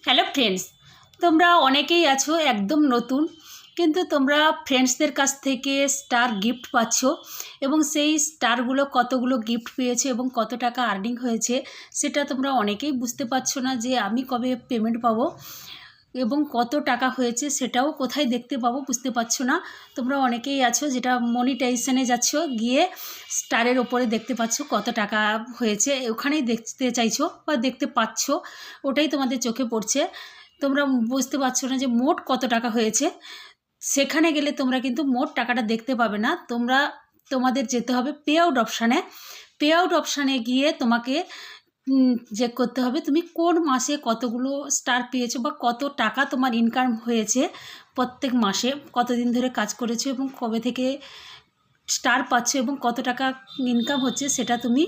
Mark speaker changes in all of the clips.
Speaker 1: Hello friends, তোমরা অনেকেই আছো একদম নতুন, কিন্তু তোমরা ফ্রেন্ডসদের কাছ থেকে স্টার গিফট পাচ্ছ এবং সেই স্টারগুলো কতগুলো গিফট পেয়েছে এবং কত টাকা আর্নিং হয়েছে সেটা তোমরা অনেকেই বুঝতে পারছো না যে আমি কবে পেমেন্ট পাবো এবং কত টাকা হয়েছে সেটাও কোথায় দেখতে পাবো বুঝতে পারছো না। তোমরা অনেকেই আছো যেটা মনিটাইজেশনে যাচ্ছ, গিয়ে স্টারের ওপরে দেখতে পাচ্ছ কত টাকা হয়েছে, ওখানেই দেখতে চাইছো বা দেখতে পাচ্ছ, ওটাই তোমাদের চোখে পড়ছে। তোমরা বুঝতে পারছো না যে মোট কত টাকা হয়েছে। সেখানে গেলে তোমরা কিন্তু মোট টাকাটা দেখতে পাবে না। তোমাদের যেতে হবে পে আউট অপশানে। পে আউট অপশানে গিয়ে তোমাকে চেক করতে হবে তুমি কোন মাসে কতগুলো স্টার পেয়েছো বা কত টাকা তোমার ইনকাম হয়েছে, প্রত্যেক মাসে কতদিন ধরে কাজ করেছো এবং কবে থেকে স্টার পাচ্ছ এবং কত টাকা ইনকাম হচ্ছে সেটা তুমি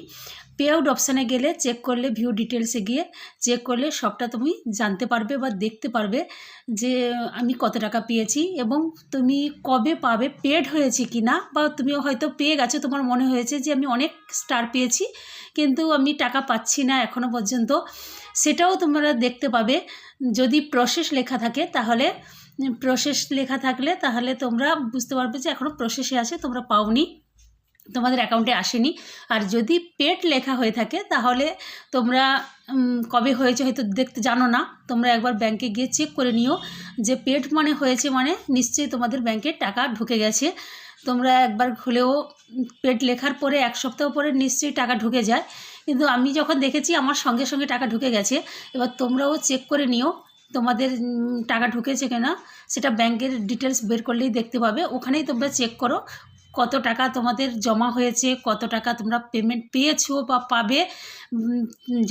Speaker 1: পে আউট অপশানে গেলে চেক করলে, ভিউ ডিটেলসে গিয়ে চেক করলে সবটা তুমি জানতে পারবে বা দেখতে পারবে যে আমি কত টাকা পেয়েছি এবং তুমি কবে পাবে, পেড হয়েছে কি না, বা তুমি হয়তো পেয়ে গেছো, তোমার মনে হয়েছে যে আমি অনেক স্টার পেয়েছি কিন্তু আমি টাকা পাচ্ছি না এখনও পর্যন্ত, সেটাও তোমরা দেখতে পাবে। যদি প্রসেস লেখা থাকে তাহলে তোমরা বুঝতে পারবে যে এখনও প্রসেসে আছে, তোমরা পাওনি, তোমাদের অ্যাকাউন্টে আসেনি। আর যদি পেড লেখা হয়ে থাকে তাহলে তোমরা কবে হয়েছে হয়তো দেখতে জানো না, তোমরা একবার ব্যাংকে গিয়ে চেক করে নিও যে পেড মানে হয়েছে মানে নিশ্চয়ই তোমাদের ব্যাংকে টাকা ঢুকে গেছে। তোমরা একবার হলেও পেড লেখার পরে এক সপ্তাহ পরে নিশ্চয়ই টাকা ঢুকে যায়, কিন্তু আমি যখন দেখেছি আমার সঙ্গে সঙ্গে টাকা ঢুকে গেছে। এবার তোমরাও চেক করে নিও তোমাদের টাকা ঢুকেছে কিনা, সেটা ব্যাংকের ডিটেলস বের করলেই দেখতে পাবে। ওখানেই তোমরা চেক করো কত টাকা তোমাদের জমা হয়েছে, কত টাকা তোমরা পেমেন্ট পেয়েছো বা পাবে।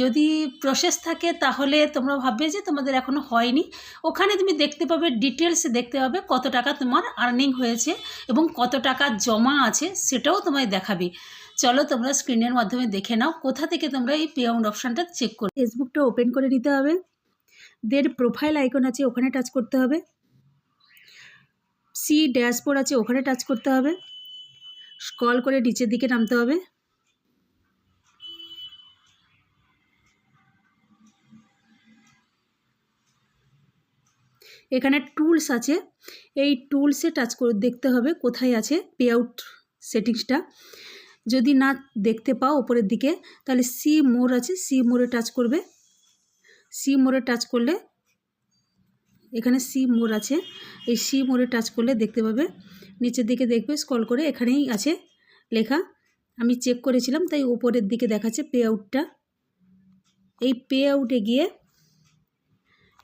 Speaker 1: যদি প্রসেস থাকে তাহলে তোমরা ভাববে যে তোমাদের এখনও হয়নি। ওখানে তুমি দেখতে পাবে, ডিটেলসে দেখতে পাবে কত টাকা তোমার আর্নিং হয়েছে এবং কত টাকা জমা আছে সেটাও তোমায় দেখাবে। চলো তোমরা স্ক্রিনের মাধ্যমে দেখে নাও কোথা থেকে তোমরা এই পে আউট অপশানটা চেক করো। ফেসবুকটা ওপেন করে নিতে হবে, দেন প্রোফাইল আইকন আছে ওখানে টাচ করতে হবে, সি ড্যাশবোর্ড আছে ওখানে টাচ করতে হবে, স্ক্রল করে নিচের দিকে নামতে হবে। এখানে টুলস আছে, এই টুলসে টাচ করে দেখতে হবে কোথায় আছে পে আউট সেটিংসটা। যদি না দেখতে পাও ওপরের দিকে তাহলে সি মোর আছে, সি মোরে টাচ করবে। সি মোরে টাচ করলে এখানে সি মোর আছে, এই সি মোরে টাচ করলে দেখতে পাবে, নিচের দিকে দেখবে স্ক্রল করে এখানেই আছে লেখা। আমি চেক করেছিলাম তাই উপরের দিকে দেখাচ্ছে পে আউটটা। এই পে আউটে গিয়ে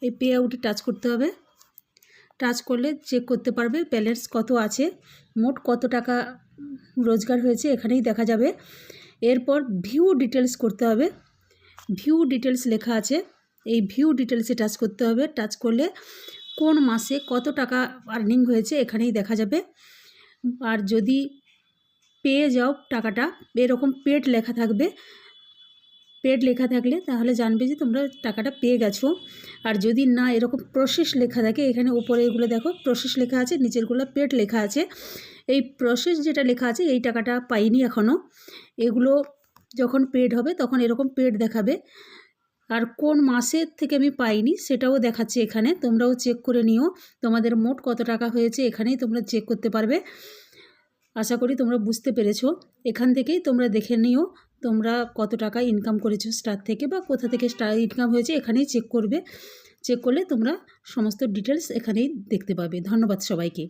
Speaker 1: এই পে আউটে টাচ করতে হবে। টাচ করলে চেক করতে পারবে ব্যালেন্স কত আছে, মোট কত টাকা রোজগার হয়েছে এখানেই দেখা যাবে। এরপর ভিউ ডিটেলস করতে হবে, ভিউ ডিটেলস লেখা আছে, এই ভিউ ডিটেলসে টাচ করতে হবে। টাচ করলে কোন মাসে কত টাকা আর্নিং হয়েছে এখানেই দেখা যাবে। আর যদি পেয়ে যাও টাকাটা, এরকম পেড লেখা থাকবে, পেড লেখা থাকলে তাহলে জানবে যে তোমরা টাকাটা পেয়ে গেছো। আর যদি না এরকম প্রসেস লেখা থাকে, এখানে উপরে এগুলো দেখো প্রসেস লেখা আছে, নিচেরগুলো পেড লেখা আছে। এই প্রসেস যেটা লেখা আছে এই টাকাটা পাইনি এখনও, এগুলো যখন পেড হবে তখন এরকম পেড দেখাবে। আর কোন মাসের থেকে আমি পাইনি সেটাও দেখাচ্ছে এখানে, তোমরাও চেক করে নিও তোমাদের মোট কত টাকা হয়েছে, এখানেই তোমরা চেক করতে পারবে। আশা করি তোমরা বুঝতে পেরেছো। এখান থেকেই তোমরা দেখে নিও তোমরা কত টাকা ইনকাম করেছো স্টার থেকে বা কোথা থেকে স্টার ইনকাম হয়েছে, এখানেই চেক করবে। চেক করলে তোমরা সমস্ত ডিটেলস এখানেই দেখতে পাবে। ধন্যবাদ সবাইকে।